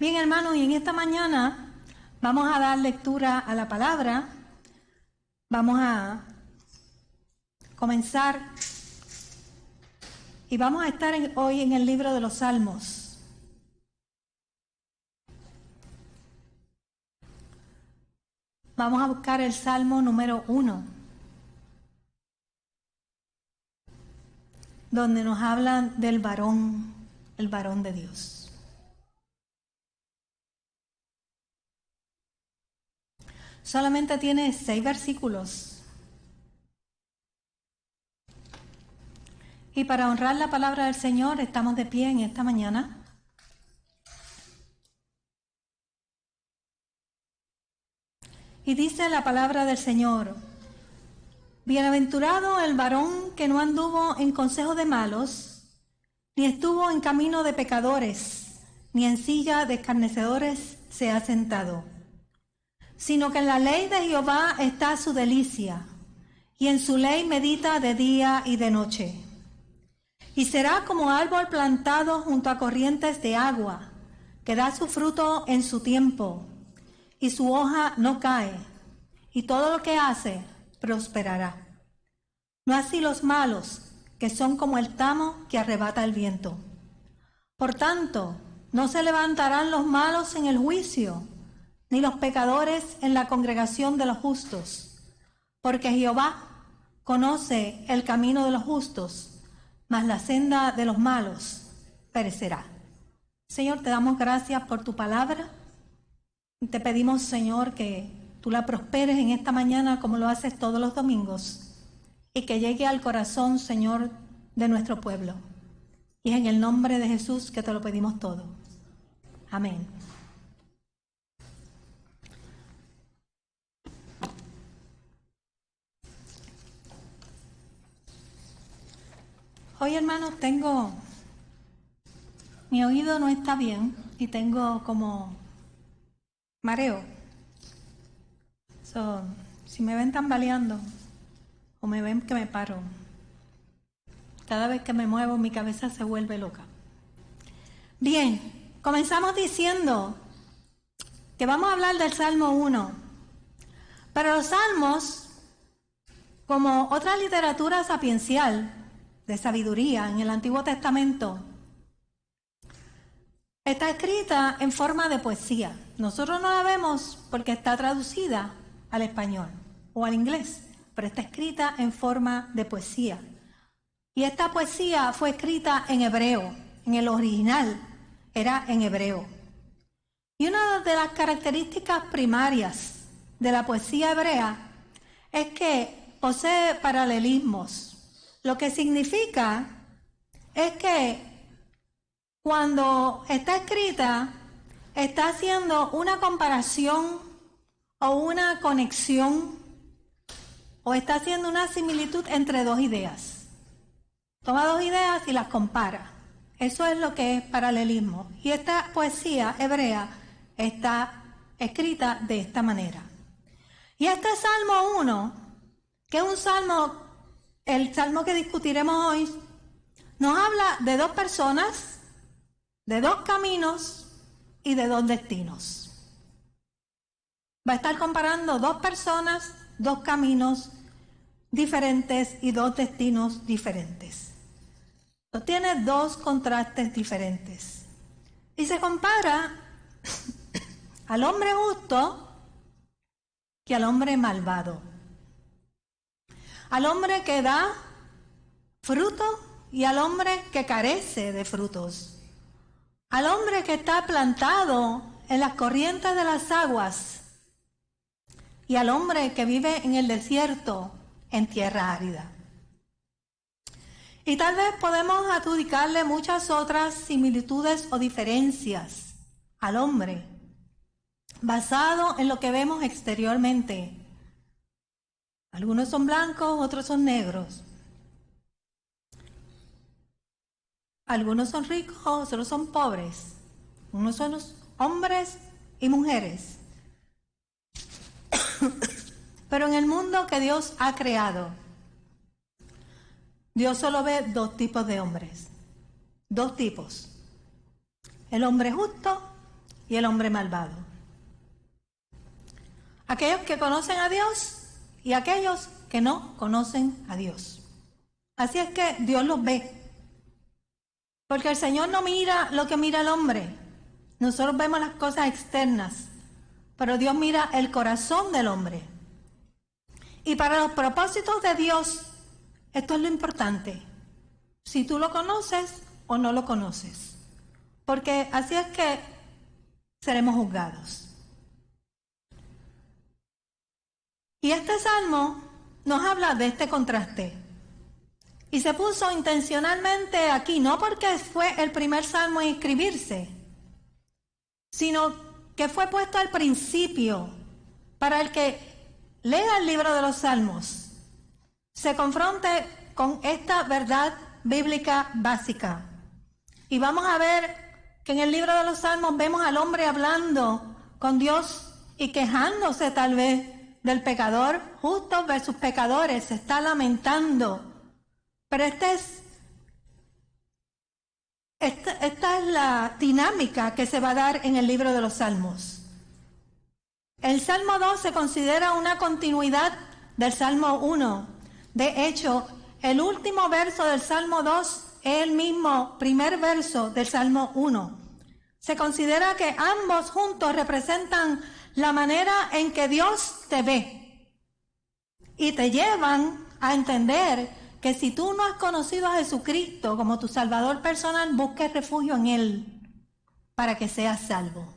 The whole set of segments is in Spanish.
Bien, hermanos, y en esta mañana vamos a dar lectura a la palabra. Vamos a comenzar y vamos a estar hoy en el libro de los Salmos. Vamos a buscar el Salmo número 1, donde nos hablan del varón, el varón de Dios. Solamente tiene 6 versículos. Y para honrar la palabra del Señor, estamos de pie en esta mañana. Y dice la palabra del Señor: bienaventurado el varón que no anduvo en consejo de malos, ni estuvo en camino de pecadores, ni en silla de escarnecedores se ha sentado, sino que en la ley de Jehová está su delicia, y en su ley medita de día y de noche. Y será como árbol plantado junto a corrientes de agua, que da su fruto en su tiempo, y su hoja no cae, y todo lo que hace prosperará. No así los malos, que son como el tamo que arrebata el viento. Por tanto, no se levantarán los malos en el juicio, ni los pecadores en la congregación de los justos, porque Jehová conoce el camino de los justos, mas la senda de los malos perecerá. Señor, te damos gracias por tu palabra. Y te pedimos, Señor, que tú la prosperes en esta mañana como lo haces todos los domingos, y que llegue al corazón, Señor, de nuestro pueblo. Y es en el nombre de Jesús que te lo pedimos todo. Amén. Hoy, hermanos, mi oído no está bien y tengo como mareo. Si me ven tambaleando o me ven que me paro, cada vez que me muevo mi cabeza se vuelve loca. Bien, comenzamos diciendo que vamos a hablar del Salmo 1. Pero los salmos, como otra literatura sapiencial de sabiduría en el Antiguo Testamento, está escrita en forma de poesía. Nosotros no la vemos porque está traducida al español o al inglés, pero está escrita en forma de poesía. Y esta poesía fue escrita en hebreo, en el original era en hebreo. Y una de las características primarias de la poesía hebrea es que posee paralelismos, lo que significa es que cuando está escrita, está haciendo una comparación o una conexión o está haciendo una similitud entre dos ideas. Toma dos ideas y las compara. Eso es lo que es paralelismo. Y esta poesía hebrea está escrita de esta manera. Y este Salmo 1, que es un salmo, el salmo que discutiremos hoy, nos habla de dos personas, de dos caminos y de dos destinos. Va a estar comparando dos personas, dos caminos diferentes y dos destinos diferentes. Tiene dos contrastes diferentes. Y se compara al hombre justo y al hombre malvado. Al hombre que da fruto y al hombre que carece de frutos. Al hombre que está plantado en las corrientes de las aguas y al hombre que vive en el desierto, en tierra árida. Y tal vez podemos adjudicarle muchas otras similitudes o diferencias al hombre, basado en lo que vemos exteriormente. Algunos son blancos, otros son negros. Algunos son ricos, otros son pobres. Unos son los hombres y mujeres. Pero en el mundo que Dios ha creado, Dios solo ve dos tipos de hombres. Dos tipos. El hombre justo y y el hombre malvado. Aquellos que conocen a Dios y aquellos que no conocen a Dios. Así es que Dios los ve. Porque el Señor no mira lo que mira el hombre. Nosotros vemos las cosas externas, pero Dios mira el corazón del hombre. Y para los propósitos de Dios, esto es lo importante. Si tú lo conoces o no lo conoces. Porque así es que seremos juzgados. Y este salmo nos habla de este contraste. Y se puso intencionalmente aquí, no porque fue el primer salmo en escribirse, sino que fue puesto al principio para el que lea el libro de los salmos, se confronte con esta verdad bíblica básica. Y vamos a ver que en el libro de los salmos vemos al hombre hablando con Dios y quejándose tal vez del pecador, justos versus pecadores, se está lamentando. Pero esta es la dinámica que se va a dar en el libro de los Salmos. El Salmo 2 se considera una continuidad del Salmo 1. De hecho, el último verso del Salmo 2 es el mismo primer verso del Salmo 1. Se considera que ambos juntos representan la manera en que Dios te ve y te llevan a entender que si tú no has conocido a Jesucristo como tu Salvador personal, busques refugio en Él para que seas salvo.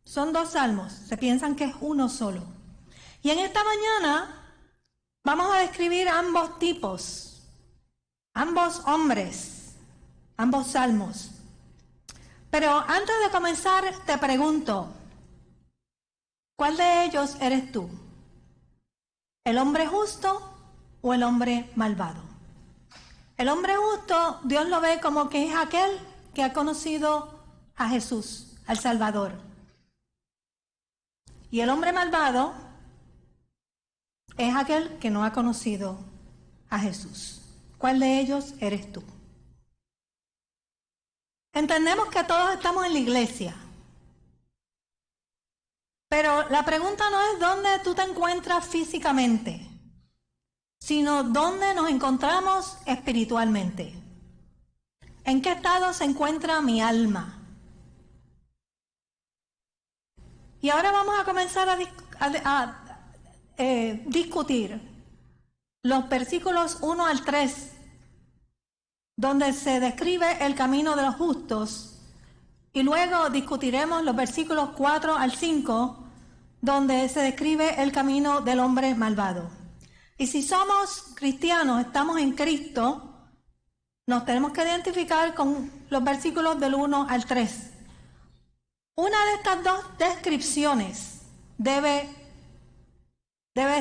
Son dos salmos, se piensan que es uno solo. Y en esta mañana vamos a describir ambos tipos, ambos hombres, ambos salmos. Pero antes de comenzar te pregunto, ¿cuál de ellos eres tú? ¿El hombre justo o el hombre malvado? El hombre justo, Dios lo ve como que es aquel que ha conocido a Jesús, al Salvador. Y el hombre malvado es aquel que no ha conocido a Jesús. ¿Cuál de ellos eres tú? Entendemos que todos estamos en la iglesia. Pero la pregunta no es dónde tú te encuentras físicamente, sino dónde nos encontramos espiritualmente. ¿En qué estado se encuentra mi alma? Y ahora vamos a comenzar a discutir los versículos 1 al 3, donde se describe el camino de los justos, y luego discutiremos los versículos 4 al 5, donde se describe el camino del hombre malvado. Y si somos cristianos, estamos en Cristo, nos tenemos que identificar con los versículos del 1 al 3. Una de estas dos descripciones debe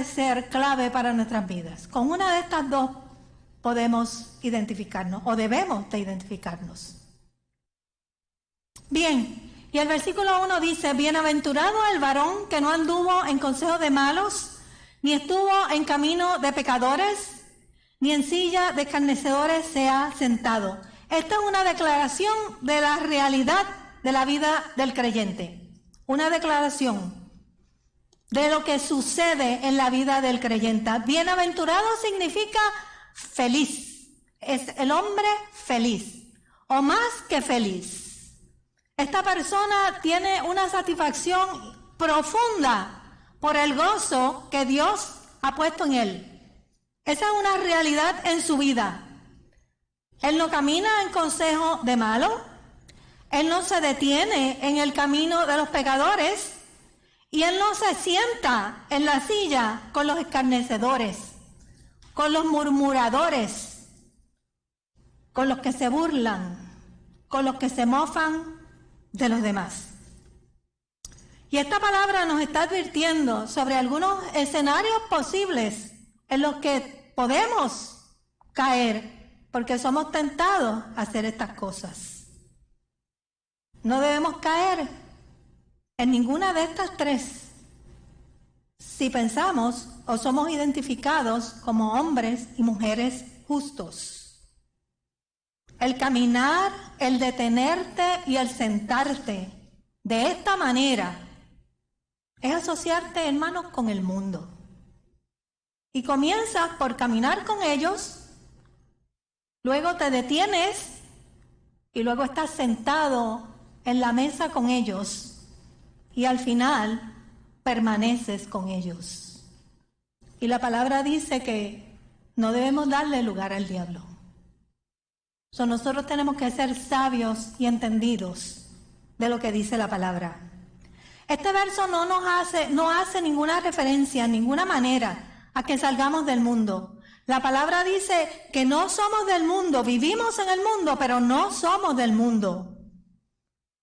ser clave para nuestras vidas. Con una de estas dos podemos identificarnos o debemos de identificarnos. Bien, y el versículo 1 dice, bienaventurado el varón que no anduvo en consejo de malos, ni estuvo en camino de pecadores, ni en silla de escarnecedores se ha sentado. Esta es una declaración de la realidad de la vida del creyente. Una declaración de lo que sucede en la vida del creyente. Bienaventurado significa feliz. Es el hombre feliz, o más que feliz. Esta persona tiene una satisfacción profunda por el gozo que Dios ha puesto en él. Esa es una realidad en su vida. Él no camina en consejo de malo, él no se detiene en el camino de los pecadores y él no se sienta en la silla con los escarnecedores, con los murmuradores, con los que se burlan, con los que se mofan de los demás. Y esta palabra nos está advirtiendo sobre algunos escenarios posibles en los que podemos caer porque somos tentados a hacer estas cosas. No debemos caer en ninguna de estas tres si pensamos o somos identificados como hombres y mujeres justos. El caminar, el detenerte y el sentarte de esta manera es asociarte, hermanos, con el mundo. Y comienzas por caminar con ellos, luego te detienes y luego estás sentado en la mesa con ellos y al final permaneces con ellos. Y la palabra dice que no debemos darle lugar al diablo. Nosotros tenemos que ser sabios y entendidos de lo que dice la palabra. Este verso no hace ninguna referencia, en ninguna manera, a que salgamos del mundo. La palabra dice que no somos del mundo, vivimos en el mundo, pero no somos del mundo.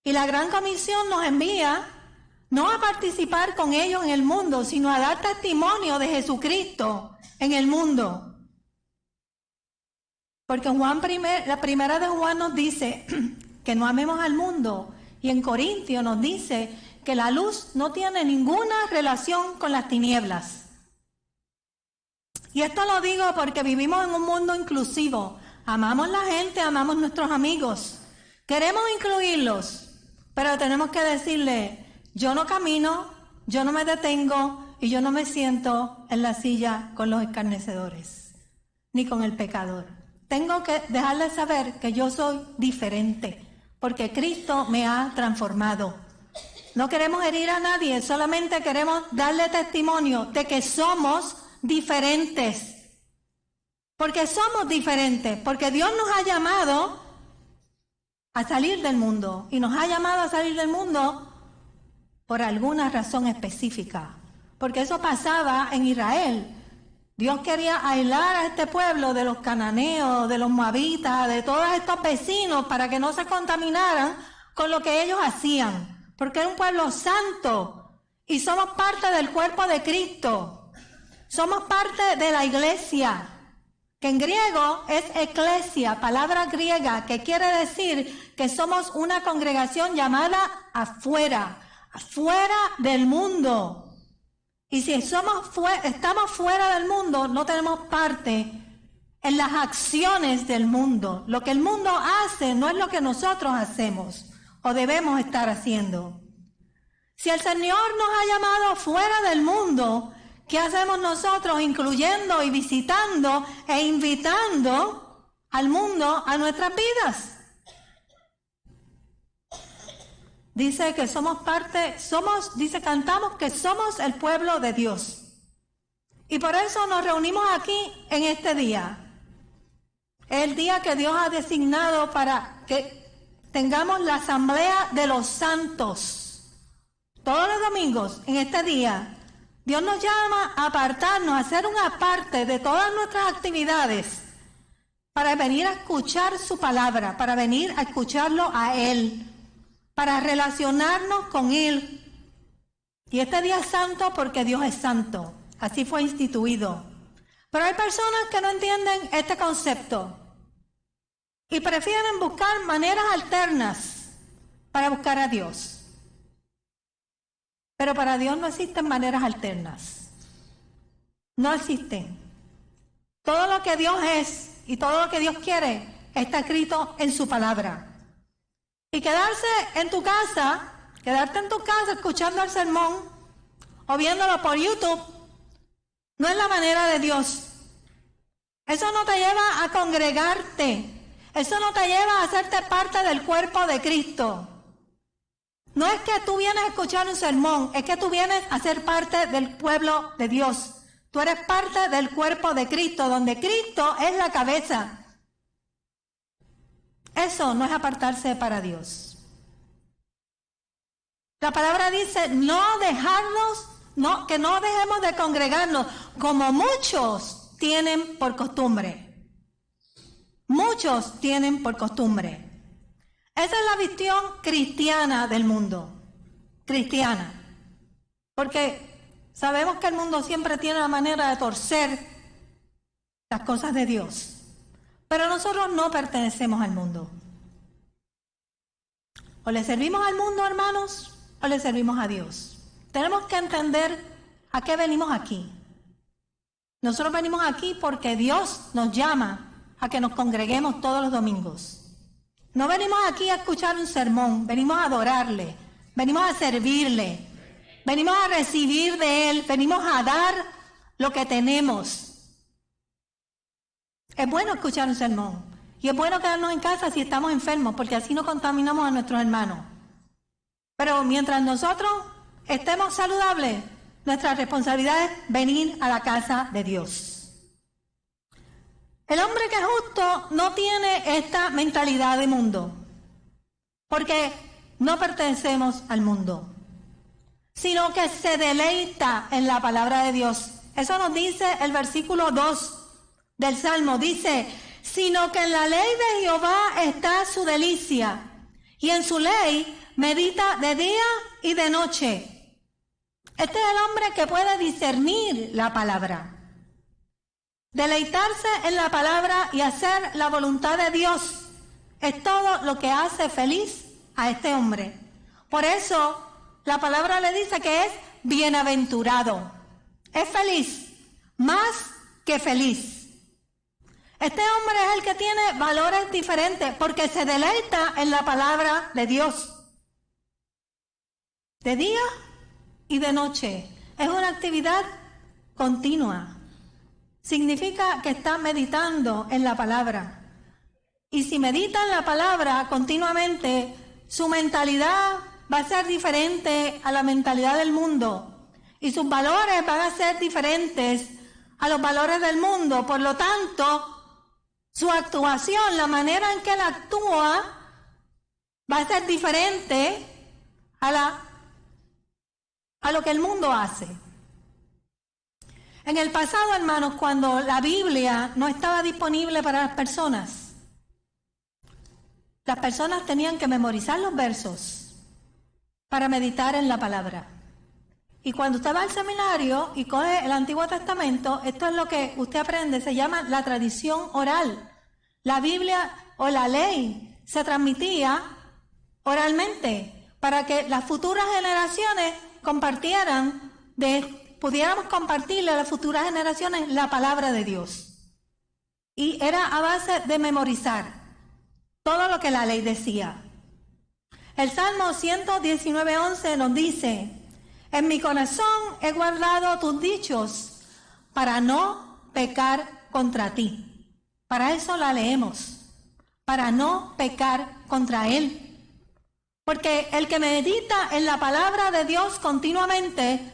Y la Gran Comisión nos envía no a participar con ellos en el mundo, sino a dar testimonio de Jesucristo en el mundo. Porque la primera de Juan nos dice que no amemos al mundo, y en Corintios nos dice que la luz no tiene ninguna relación con las tinieblas. Y esto lo digo porque vivimos en un mundo inclusivo. Amamos la gente, amamos nuestros amigos. Queremos incluirlos, pero tenemos que decirle, yo no camino, yo no me detengo y yo no me siento en la silla con los escarnecedores, ni con el pecador. Tengo que dejarles saber que yo soy diferente, porque Cristo me ha transformado. No queremos herir a nadie, solamente queremos darle testimonio de que somos diferentes. Porque somos diferentes, porque Dios nos ha llamado a salir del mundo, y nos ha llamado a salir del mundo por alguna razón específica, porque eso pasaba en Israel. Dios quería aislar a este pueblo de los cananeos, de los moabitas, de todos estos vecinos, para que no se contaminaran con lo que ellos hacían, porque era un pueblo santo y somos parte del cuerpo de Cristo. Somos parte de la iglesia, que en griego es eclesia, palabra griega que quiere decir que somos una congregación llamada afuera del mundo. Y si estamos fuera del mundo, no tenemos parte en las acciones del mundo. Lo que el mundo hace no es lo que nosotros hacemos o debemos estar haciendo. Si el Señor nos ha llamado fuera del mundo, ¿qué hacemos nosotros incluyendo y visitando e invitando al mundo a nuestras vidas? Dice que cantamos que somos el pueblo de Dios. Y por eso nos reunimos aquí en este día. El día que Dios ha designado para que tengamos la asamblea de los santos. Todos los domingos, en este día, Dios nos llama a apartarnos, a hacer una parte de todas nuestras actividades para venir a escuchar su palabra, para venir a escucharlo a Él, para relacionarnos con Él. Y este día es santo porque Dios es santo. Así fue instituido. Pero hay personas que no entienden este concepto y prefieren buscar maneras alternas para buscar a Dios. Pero para Dios no existen maneras alternas. No existen. Todo lo que Dios es y todo lo que Dios quiere está escrito en su palabra. Y quedarte en tu casa escuchando el sermón o viéndolo por YouTube, no es la manera de Dios. Eso no te lleva a congregarte. Eso no te lleva a hacerte parte del cuerpo de Cristo. No es que tú vienes a escuchar un sermón, es que tú vienes a ser parte del pueblo de Dios. Tú eres parte del cuerpo de Cristo, donde Cristo es la cabeza. Eso no es apartarse para Dios. La palabra dice que no dejemos de congregarnos, como muchos tienen por costumbre. Muchos tienen por costumbre. Esa es la visión cristiana del mundo. Cristiana. Porque sabemos que el mundo siempre tiene la manera de torcer las cosas de Dios. Pero nosotros no pertenecemos al mundo. O le servimos al mundo, hermanos, o le servimos a Dios. Tenemos que entender a qué venimos aquí. Nosotros venimos aquí porque Dios nos llama a que nos congreguemos todos los domingos. No venimos aquí a escuchar un sermón, venimos a adorarle, Venimos a servirle. Venimos a recibir de Él. Venimos a dar lo que tenemos. Es bueno escuchar un sermón. Y es bueno quedarnos en casa si estamos enfermos, porque así no contaminamos a nuestros hermanos. Pero mientras nosotros estemos saludables, nuestra responsabilidad es venir a la casa de Dios. El hombre que es justo no tiene esta mentalidad de mundo, porque no pertenecemos al mundo, sino que se deleita en la palabra de Dios. Eso nos dice el versículo 2 del Salmo. Dice, sino que en la ley de Jehová está su delicia, y en su ley medita de día y de noche. Este es el hombre que puede discernir la palabra. Deleitarse en la palabra y hacer la voluntad de Dios es todo lo que hace feliz a este hombre. Por eso la palabra le dice que es bienaventurado. Es feliz, más que feliz. Este hombre es el que tiene valores diferentes porque se deleita en la palabra de Dios. De día y de noche. Es una actividad continua. Significa que está meditando en la palabra. Y si medita en la palabra continuamente, su mentalidad va a ser diferente a la mentalidad del mundo. Y sus valores van a ser diferentes a los valores del mundo. Por lo tanto, su actuación, la manera en que él actúa, va a ser diferente a lo que el mundo hace. En el pasado, hermanos, cuando la Biblia no estaba disponible para las personas tenían que memorizar los versos para meditar en la palabra. Y cuando usted va al seminario y coge el Antiguo Testamento, esto es lo que usted aprende, se llama la tradición oral. La Biblia o la ley se transmitía oralmente para que las futuras generaciones pudiéramos compartirle a las futuras generaciones la palabra de Dios. Y era a base de memorizar todo lo que la ley decía. El Salmo 119:11 nos dice, en mi corazón he guardado tus dichos para no pecar contra ti. Para eso la leemos, para no pecar contra Él. Porque el que medita en la palabra de Dios continuamente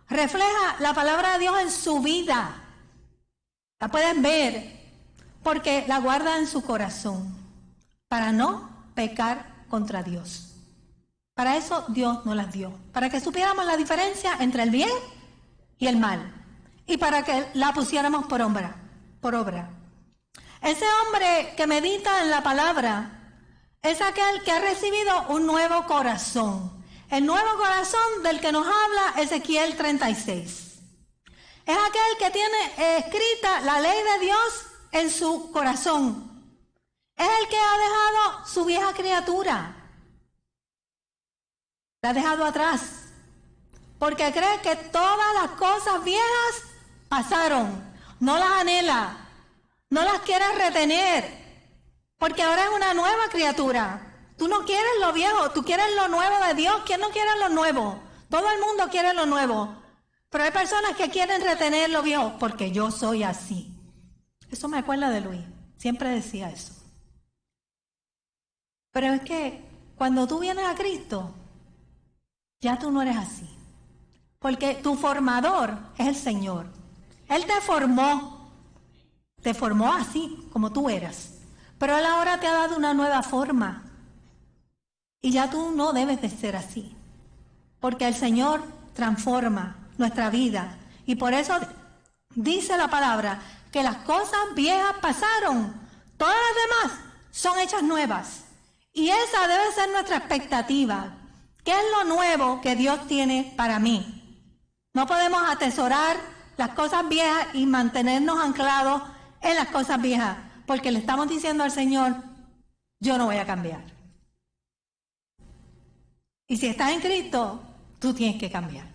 refleja la palabra de Dios en su vida. La pueden ver porque la guarda en su corazón para no pecar contra Dios. Para eso Dios nos las dio, para que supiéramos la diferencia entre el bien y el mal y para que la pusiéramos por obra. Ese hombre que medita en la palabra es aquel que ha recibido un nuevo corazón. El nuevo corazón del que nos habla Ezequiel 36. Es aquel que tiene escrita la ley de Dios en su corazón. Es el que ha dejado su vieja criatura. La ha dejado atrás. Porque cree que todas las cosas viejas pasaron. No las anhela. No las quiere retener. Porque ahora es una nueva criatura. Tú no quieres lo viejo, tú quieres lo nuevo de Dios. ¿Quién no quiere lo nuevo? Todo el mundo quiere lo nuevo. Pero hay personas que quieren retener lo viejo porque yo soy así. Eso me acuerda de Luis. Siempre decía eso. Pero es que cuando tú vienes a Cristo, ya tú no eres así. Porque tu formador es el Señor. Él te formó así como tú eras. Pero Él ahora te ha dado una nueva forma. Y ya tú no debes de ser así. Porque el Señor transforma nuestra vida. Y por eso dice la palabra que las cosas viejas pasaron. Todas las demás son hechas nuevas. Y esa debe ser nuestra expectativa. ¿Qué es lo nuevo que Dios tiene para mí? No podemos atesorar las cosas viejas y mantenernos anclados en las cosas viejas. Porque le estamos diciendo al Señor, yo no voy a cambiar. Y si estás en Cristo, tú tienes que cambiar.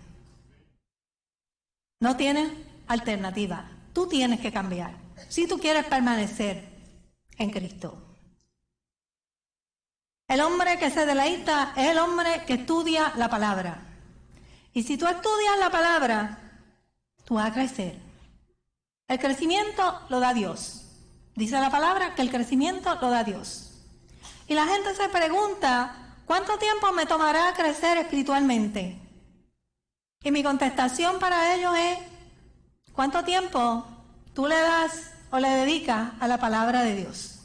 No tienes alternativa. Tú tienes que cambiar. Si tú quieres permanecer en Cristo. El hombre que se deleita es el hombre que estudia la palabra. Y si tú estudias la palabra, tú vas a crecer. El crecimiento lo da Dios. Dice la palabra que el crecimiento lo da Dios. Y la gente se pregunta, ¿cuánto tiempo me tomará crecer espiritualmente? Y mi contestación para ellos es, ¿cuánto tiempo tú le das o le dedicas a la palabra de Dios?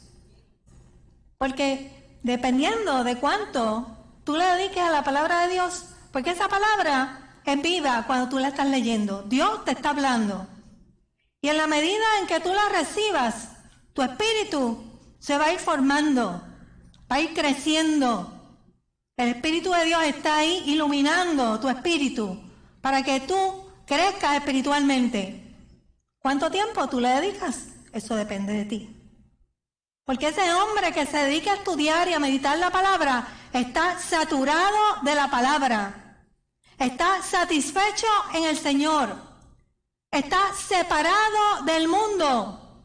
Porque dependiendo de cuánto tú le dediques a la palabra de Dios, porque esa palabra es viva cuando tú la estás leyendo. Dios te está hablando. Y en la medida en que tú la recibas, tu espíritu se va a ir formando, va a ir creciendo. El Espíritu de Dios está ahí iluminando tu espíritu para que tú crezcas espiritualmente. ¿Cuánto tiempo tú le dedicas? Eso depende de ti. Porque ese hombre que se dedica a estudiar y a meditar la palabra está saturado de la palabra. Está satisfecho en el Señor. Está separado del mundo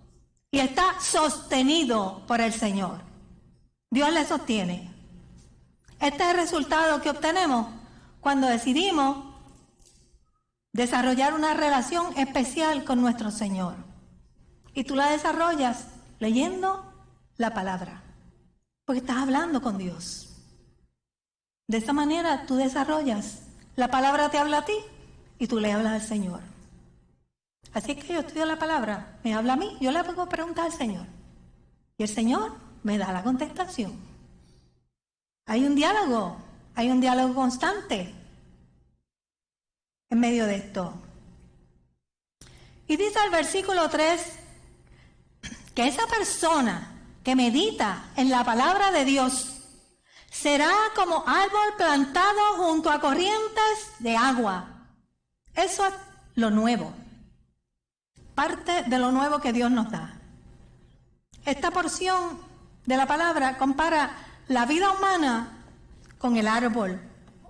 y está sostenido por el Señor. Dios le sostiene. Este es el resultado que obtenemos cuando decidimos desarrollar una relación especial con nuestro Señor. Y tú la desarrollas leyendo la palabra, porque estás hablando con Dios. De esa manera tú desarrollas, la palabra te habla a ti y tú le hablas al Señor. Así es que yo estudio la palabra, me habla a mí, yo le puedo preguntar al Señor. Y el Señor me da la contestación. Hay un diálogo constante en medio de esto. Y dice el versículo 3 que esa persona que medita en la palabra de Dios será como árbol plantado junto a corrientes de agua. Eso es lo nuevo. Parte de lo nuevo que Dios nos da. Esta porción de la palabra compara la vida humana con el árbol.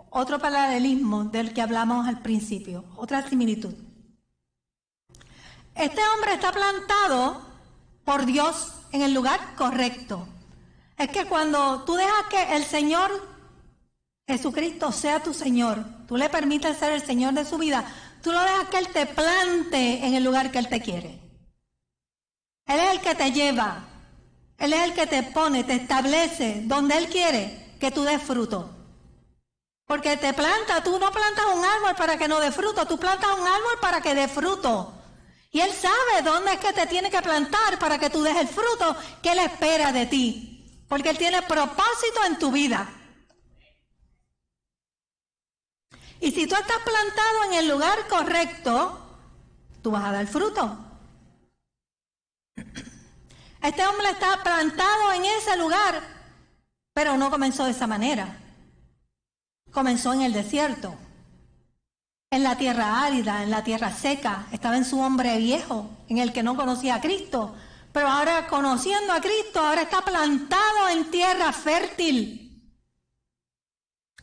Otro paralelismo del que hablamos al principio, otra similitud. Este hombre está plantado por Dios en el lugar correcto. Es que cuando tú dejas que el Señor Jesucristo sea tu Señor, tú le permites ser el Señor de su vida, tú lo dejas que Él te plante en el lugar que Él te quiere. Él es el que te lleva, Él es el que te pone, te establece donde Él quiere que tú des fruto. Porque te planta, tú no plantas un árbol para que no dé fruto, tú plantas un árbol para que dé fruto. Y Él sabe dónde es que te tiene que plantar para que tú des el fruto que Él espera de ti. Porque Él tiene propósito en tu vida. Y si tú estás plantado en el lugar correcto, tú vas a dar fruto. Este hombre está plantado en ese lugar, pero no comenzó de esa manera. Comenzó en el desierto, en la tierra árida, en la tierra seca. Estaba en su hombre viejo, en el que no conocía a Cristo. Pero ahora, conociendo a Cristo, ahora está plantado en tierra fértil.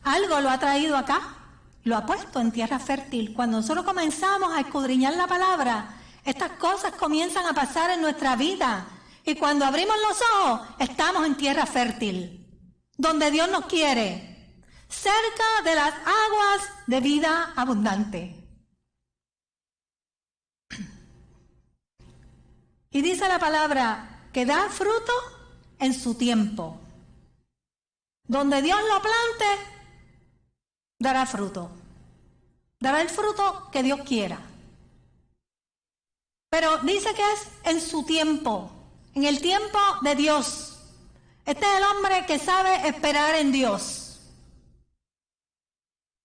Algo lo ha traído acá, lo ha puesto en tierra fértil. Cuando nosotros comenzamos a escudriñar la palabra, estas cosas comienzan a pasar en nuestra vida. Y cuando abrimos los ojos, estamos en tierra fértil, donde Dios nos quiere. Cerca de las aguas de vida abundante. Y dice la palabra que da fruto en su tiempo. Donde Dios lo plante, dará fruto. Dará el fruto que Dios quiera. Pero dice que es en su tiempo, en el tiempo de Dios. Este es el hombre que sabe esperar en Dios.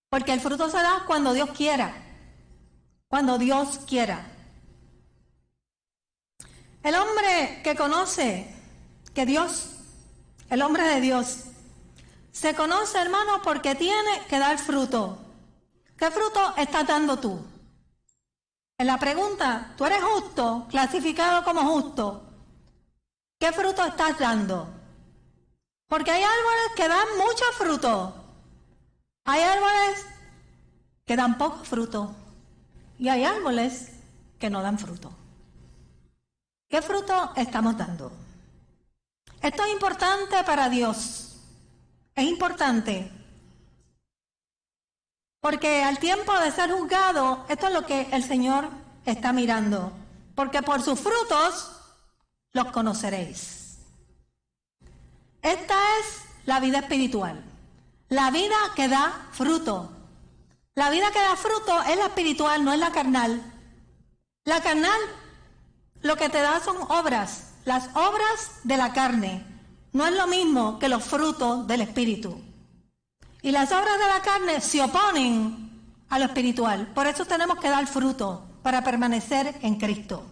Porque el fruto se da cuando Dios quiera. Cuando Dios quiera. El hombre que conoce que Dios, el hombre de Dios, se conoce, hermano, porque tiene que dar fruto. ¿Qué fruto estás dando tú? En la pregunta, ¿tú eres justo, clasificado como justo? ¿Qué fruto estás dando? Porque hay árboles que dan mucho fruto. Hay árboles que dan poco fruto y hay árboles que no dan fruto. ¿Qué fruto estamos dando? Esto es importante para Dios. Es importante. Porque al tiempo de ser juzgado, esto es lo que el Señor está mirando. Porque por sus frutos los conoceréis. Esta es la vida espiritual. La vida que da fruto. La vida que da fruto es la espiritual, no es la carnal. La carnal lo que te da son obras, las obras de la carne. No es lo mismo que los frutos del espíritu. Y las obras de la carne se oponen a lo espiritual. Por eso tenemos que dar fruto para permanecer en Cristo.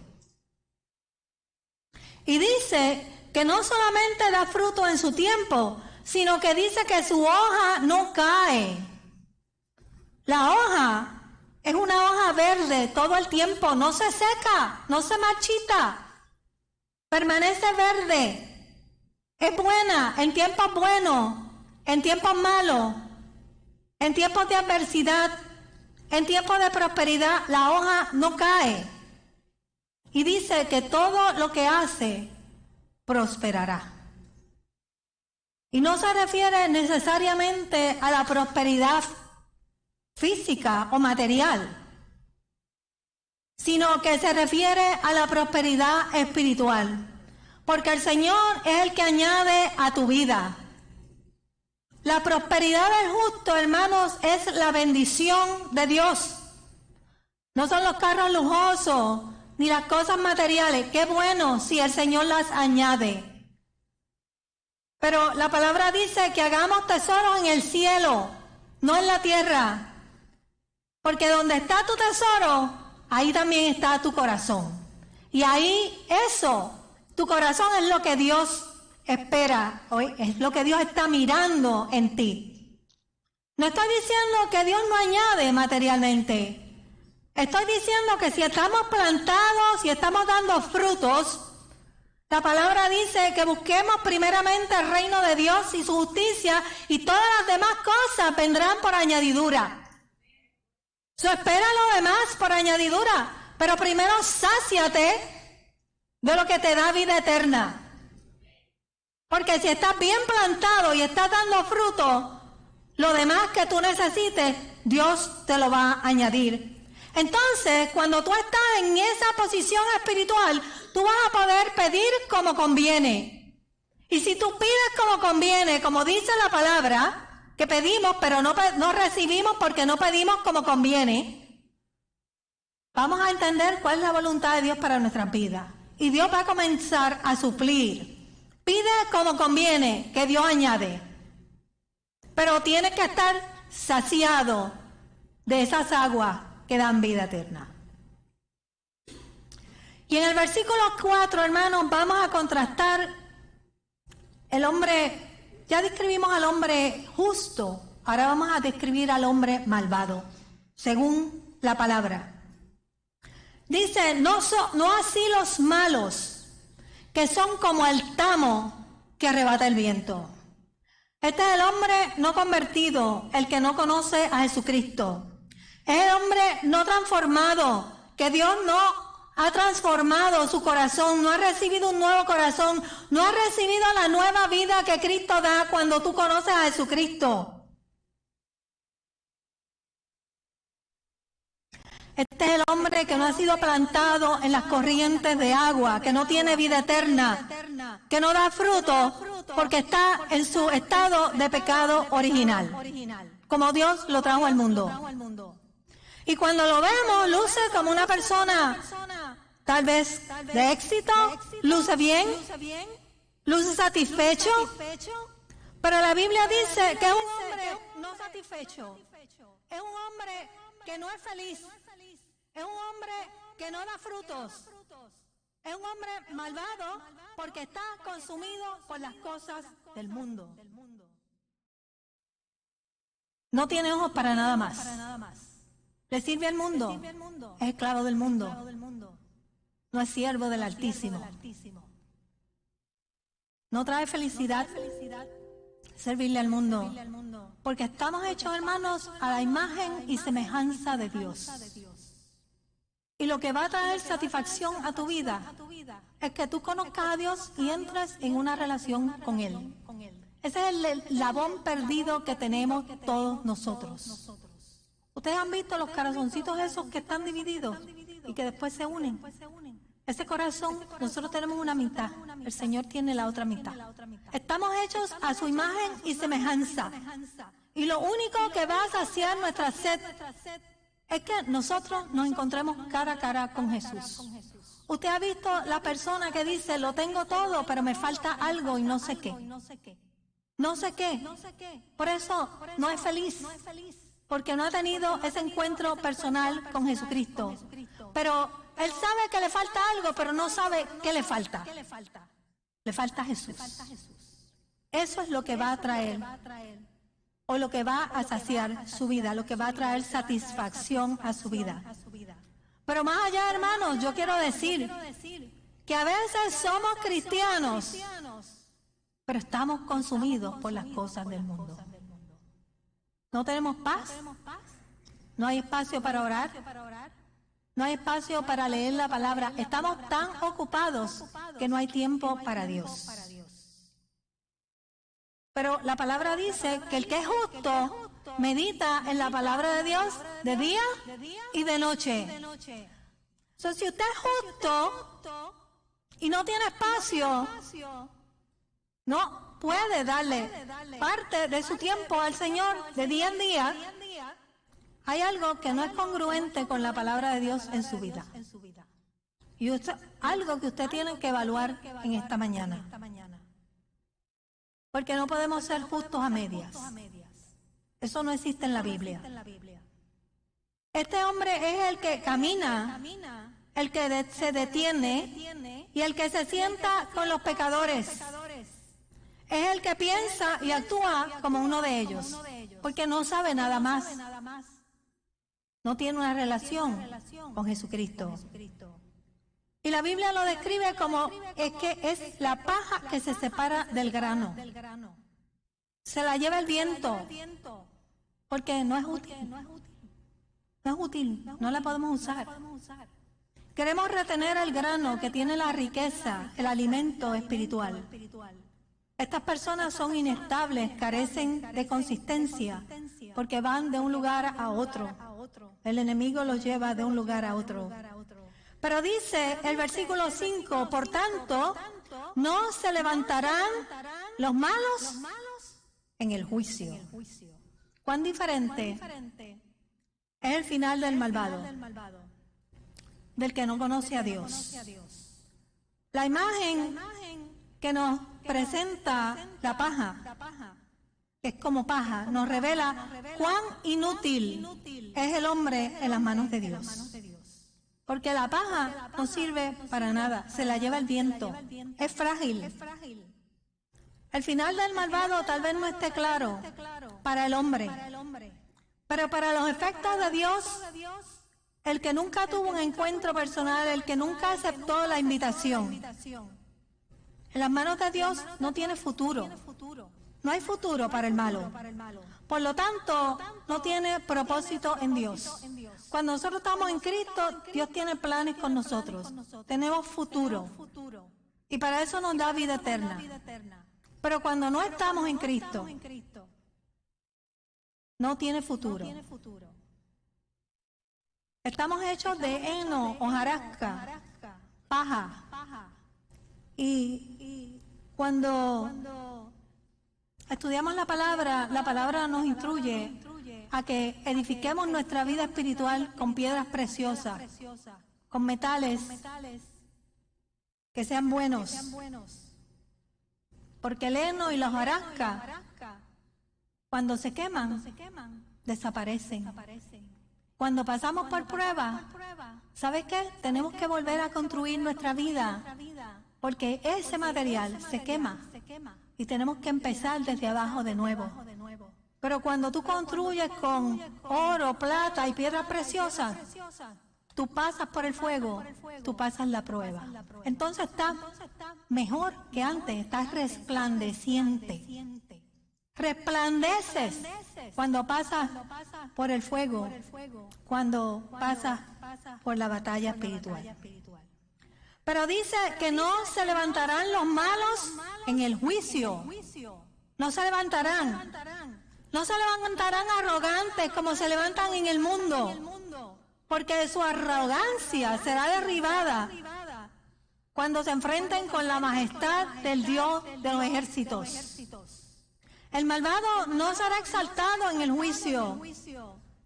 Y dice que no solamente da fruto en su tiempo, sino que dice que su hoja no cae. La hoja es una hoja verde todo el tiempo, no se seca, no se marchita, permanece verde, es buena en tiempos buenos, en tiempos malos, en tiempos de adversidad, en tiempos de prosperidad, la hoja no cae. Y dice que todo lo que hace prosperará. Y no se refiere necesariamente a la prosperidad física o material, sino que se refiere a la prosperidad espiritual, porque el Señor es el que añade a tu vida. La prosperidad del justo, hermanos, es la bendición de Dios. No son los carros lujosos ni las cosas materiales. Qué bueno si el Señor las añade. Pero la palabra dice que hagamos tesoros en el cielo, no en la tierra. Porque donde está tu tesoro, ahí también está tu corazón. Y ahí tu corazón es lo que Dios espera, es lo que Dios está mirando en ti. No estoy diciendo que Dios no añade materialmente. Estoy diciendo que si estamos plantados, si estamos dando frutos, la palabra dice que busquemos primeramente el reino de Dios y su justicia, y todas las demás cosas vendrán por añadidura. Espera lo demás por añadidura, pero primero sáciate de lo que te da vida eterna. Porque si estás bien plantado y estás dando fruto, lo demás que tú necesites, Dios te lo va a añadir. Entonces, cuando tú estás en esa posición espiritual, tú vas a poder pedir como conviene. Y si tú pides como conviene, como dice la palabra, que pedimos pero no recibimos porque no pedimos como conviene, vamos a entender cuál es la voluntad de Dios para nuestras vidas. Y Dios va a comenzar a suplir. Pide como conviene, que Dios añade. Pero tienes que estar saciado de esas aguas que dan vida eterna. Y en el versículo 4, hermanos, vamos a contrastar el hombre. Ya describimos al hombre justo, ahora vamos a describir al hombre malvado, según la palabra. Dice, no así los malos, que son como el tamo que arrebata el viento. Este es el hombre no convertido, el que no conoce a Jesucristo. Es el hombre no transformado, que Dios no ha transformado su corazón, no ha recibido un nuevo corazón, no ha recibido la nueva vida que Cristo da cuando tú conoces a Jesucristo. Este es el hombre que no ha sido plantado en las corrientes de agua, que no tiene vida eterna, que no da fruto porque está en su estado de pecado original, como Dios lo trajo al mundo. Y cuando lo vemos, luce como una persona tal vez de éxito, luce bien, luce satisfecho, pero la Biblia dice que es un hombre no satisfecho, es un hombre que no es feliz, es un hombre que no da frutos, es un hombre malvado porque está consumido por las cosas del mundo. No tiene ojos para nada más. Le sirve al mundo, es esclavo del mundo, no es siervo del Altísimo. No trae felicidad servirle al mundo, porque estamos hechos, hermanos, a la imagen y semejanza de Dios. Y lo que va a traer satisfacción a tu vida es que tú conozcas a Dios y entres en una relación con Él. Ese es el eslabón perdido que tenemos todos nosotros. Ustedes han visto los corazoncitos esos que están divididos y que después se unen. Ese corazón, nosotros tenemos una mitad, el Señor tiene la otra mitad. Estamos hechos a su imagen y semejanza. Y lo único que va a saciar nuestra sed es que nosotros nos encontremos cara a cara con Jesús. Usted ha visto la persona que dice, lo tengo todo, pero me falta algo y no sé qué. No sé qué. Por eso no es feliz. Porque no ha tenido ese encuentro personal con Jesucristo. Pero él sabe que le falta algo, pero no sabe qué le falta. Le falta Jesús. Eso es lo que va a traer, o lo que va a saciar su vida, lo que va a traer satisfacción a su vida. Pero más allá, hermanos, yo quiero decir que a veces somos cristianos, pero estamos consumidos por las cosas del mundo. No tenemos paz, no hay espacio para orar, no hay espacio para leer la palabra. Estamos tan ocupados que no hay tiempo para Dios. Pero la palabra dice que el que es justo medita en la palabra de Dios de día y de noche. Entonces, si usted es justo y no tiene espacio, no puede darle parte de su tiempo al Señor de día en día, hay algo que no es congruente con la palabra de Dios en su vida. Y algo que usted tiene que evaluar en esta mañana. Porque no podemos ser justos a medias. Eso no existe en la Biblia. Este hombre es el que camina, el que se detiene y el que se sienta con los pecadores. Es el que piensa y actúa como uno de ellos, porque no sabe nada más. No tiene una relación con Jesucristo. Y la Biblia lo describe como es que es la paja que se separa del grano. Se la lleva el viento, porque no es útil. No es útil, no la podemos usar. Queremos retener el grano que tiene la riqueza, el alimento espiritual. Estas personas son inestables, carecen de consistencia, porque van de un lugar a otro. El enemigo los lleva de un lugar a otro. Pero dice el versículo 5, por tanto, no se levantarán los malos en el juicio. ¿Cuán diferente es el final del malvado? Del que no conoce a Dios. La imagen que nos presenta la paja, que es como paja, nos revela cuán inútil es el hombre en las manos de Dios. Porque la paja no sirve para nada, se la lleva el viento, es frágil. El final del malvado tal vez no esté claro para el hombre, pero para los efectos de Dios, el que nunca tuvo un encuentro personal, el que nunca aceptó la invitación, en las manos de Dios no tiene futuro. No hay futuro para el malo. Por lo tanto, no tiene propósito en Dios. Cuando nosotros estamos en Cristo, Dios tiene planes con nosotros. Tenemos futuro. Y para eso nos da vida eterna. Pero cuando no estamos en Cristo, no tiene futuro. Estamos hechos de heno, hojarasca, paja. Y cuando estudiamos la palabra nos instruye a que edifiquemos nuestra vida espiritual con piedras preciosas, con metales que sean buenos. Porque el heno y la hojarasca, cuando se queman, desaparecen. Cuando pasamos por pruebas, ¿sabes qué? Tenemos que volver a construir nuestra vida, porque ese material se quema y tenemos que empezar desde abajo de nuevo. Pero cuando tú construyes con oro, plata y piedras preciosas, tú pasas por el fuego, tú pasas la prueba. Entonces estás mejor que antes, estás resplandeciente. Resplandeces cuando pasas por el fuego, cuando pasas por la batalla espiritual. Pero dice que no se levantarán los malos en el juicio. No se levantarán. No se levantarán arrogantes como se levantan en el mundo, porque su arrogancia será derribada cuando se enfrenten con la majestad del Dios de los ejércitos. El malvado no será exaltado en el juicio,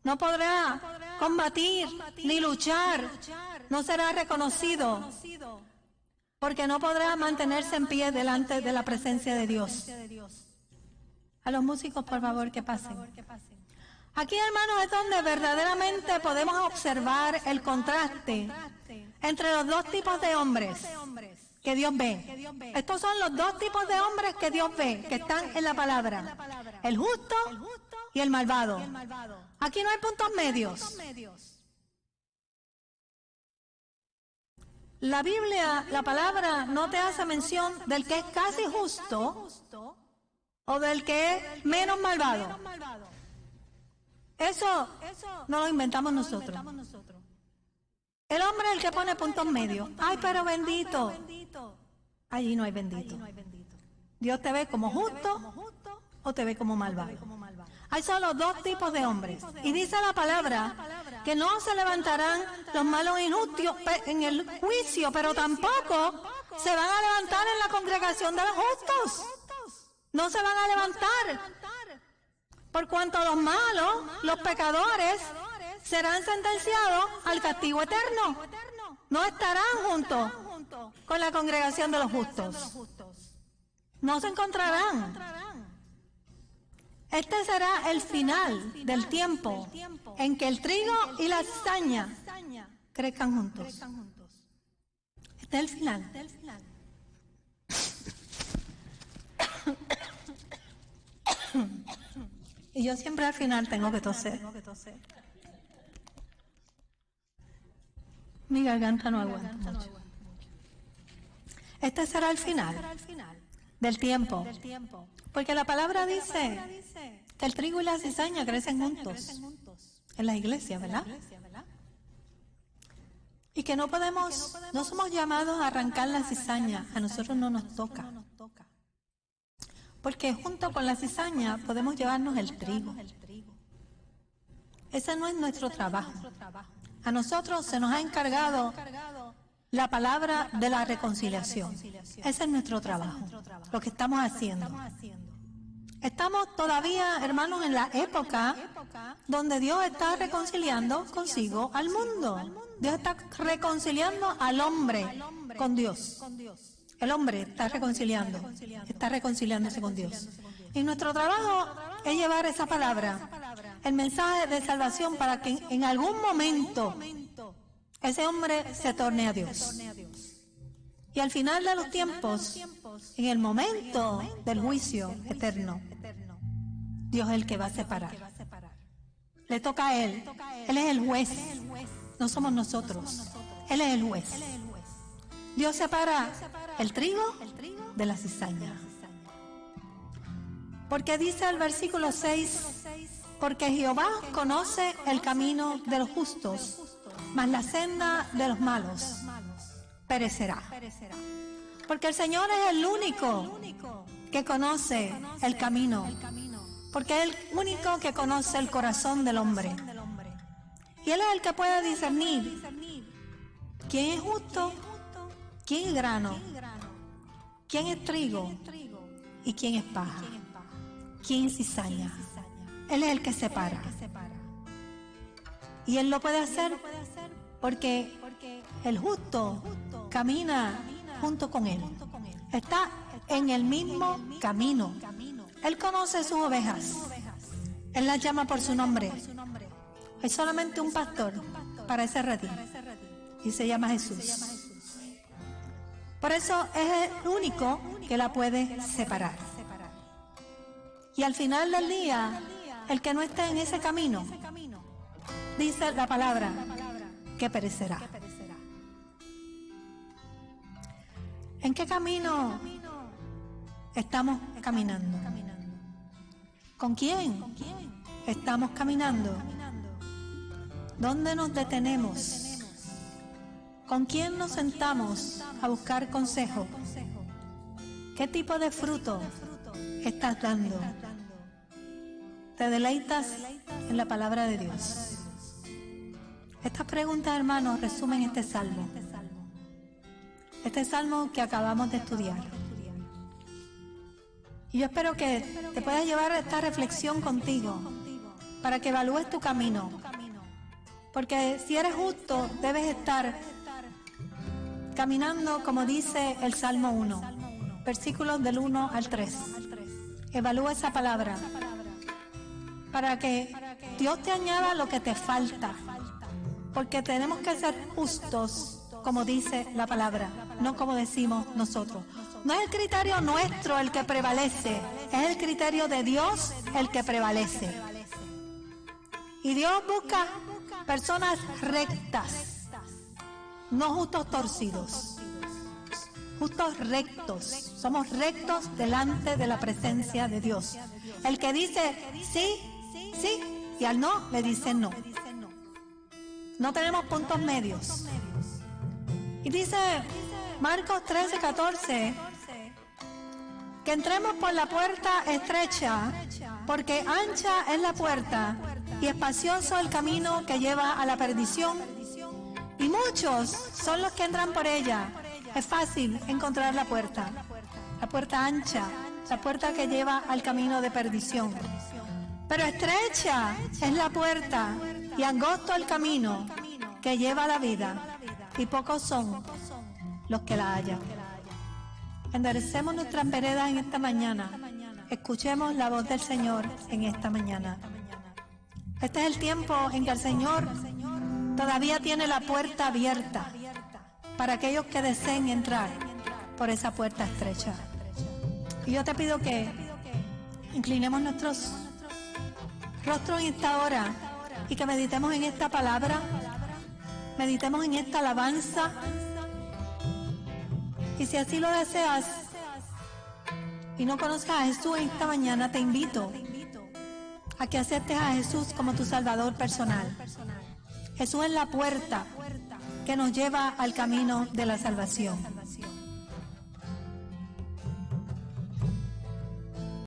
no podrá combatir ni luchar, no será reconocido, porque no podrá mantenerse en pie delante de la presencia de Dios. A los músicos, por favor, que pasen. Aquí, hermanos, es donde verdaderamente podemos observar el contraste entre los dos tipos de hombres que Dios ve. Estos son los dos tipos de hombres que Dios ve, que están en la palabra: el justo y el malvado. Aquí no hay puntos medios. La Biblia, la palabra, no te hace mención del que es casi justo o del que es menos malvado. Eso no lo inventamos nosotros. El hombre es el que pone puntos medios. Ay, pero bendito. Allí no hay bendito. Dios te ve como justo o te ve como malvado. Hay solo dos tipos de hombres. Y dice la palabra que no se levantarán los malos injustos en el juicio, pero tampoco se van a levantar en la congregación de los justos. No se van a levantar, por cuanto los malos, los pecadores, serán sentenciados al castigo eterno. No estarán juntos con la congregación de los justos. No se encontrarán. Este será el final del tiempo en que el trigo y la cizaña crezcan juntos. Este es el final. Y yo siempre al final tengo que toser. Mi garganta no aguanta mucho. Este será el final del tiempo. Porque la palabra dice que el trigo y la cizaña crecen juntos en la iglesia, ¿verdad? Y que no somos llamados a arrancar la cizaña, a nosotros no nos toca. Porque junto con la cizaña podemos llevarnos el trigo. Ese no es nuestro trabajo. A nosotros se nos ha encargado la palabra de la reconciliación. Ese es nuestro trabajo, lo que estamos haciendo. Estamos todavía, hermanos, en la época donde Dios está reconciliando consigo al mundo. Dios está reconciliando al hombre con Dios. El hombre está reconciliándose con Dios. Y nuestro trabajo es llevar esa palabra, el mensaje de salvación, para que en algún momento ese hombre se torne a Dios. Y al final de los tiempos, en el momento del juicio eterno, Dios es el que va a separar. Le toca a Él. Él es el juez. No somos nosotros. Él es el juez. Dios separa el trigo de la cizaña. Porque dice el versículo 6, porque Jehová conoce el camino de los justos, mas la senda de los malos perecerá. Porque el Señor es el único que conoce el camino, porque es el único que conoce el corazón del hombre. Y Él es el que puede discernir quién es justo, quién es grano, quién es trigo y quién es paja, quién es cizaña. Él es el que separa. Y Él lo puede hacer porque el justo camina junto con Él. Está en el mismo camino. Él conoce sus ovejas. Él las llama por su nombre. Hay solamente un pastor para ese redil y se llama Jesús. Por eso es el único que la puede separar. Y al final del día, el que no esté en ese camino, dice la palabra, que perecerá. ¿En qué camino estamos caminando? ¿Con quién estamos caminando? ¿Dónde nos detenemos? ¿Con quién nos sentamos a buscar consejo? ¿Qué tipo de fruto estás dando? ¿Te deleitas en la palabra de Dios? Estas preguntas, hermanos, resumen este salmo. Este salmo que acabamos de estudiar. Y yo espero que te puedas llevar esta reflexión contigo para que evalúes tu camino. Porque si eres justo, debes estar caminando como dice el Salmo 1, versículos del 1 al 3. Evalúa esa palabra para que Dios te añada lo que te falta. Porque tenemos que ser justos, como dice la palabra, no como decimos nosotros. No es el criterio nuestro el que prevalece, es el criterio de Dios el que prevalece. Y Dios busca personas rectas, no justos torcidos, justos rectos. Somos rectos delante de la presencia de Dios. El que dice sí, sí, y al no le dice no. No tenemos puntos medios. Y dice Marcos 13:14 que entremos por la puerta estrecha, porque ancha es la puerta y espacioso el camino que lleva a la perdición, y muchos son los que entran por ella. Es fácil encontrar la puerta ancha, la puerta que lleva al camino de perdición. Pero estrecha es la puerta y angosto el camino que lleva a la vida, y pocos son los que la hallan. Enderecemos nuestras veredas en esta mañana. Escuchemos la voz del Señor en esta mañana. Este es el tiempo en que el Señor todavía tiene la puerta abierta para aquellos que deseen entrar por esa puerta estrecha. Y yo te pido que inclinemos nuestros rostros en esta hora y que meditemos en esta palabra, meditemos en esta alabanza. Y si así lo deseas y no conozcas a Jesús en esta mañana, te invito a que aceptes a Jesús como tu Salvador personal. Jesús es la puerta que nos lleva al camino de la salvación.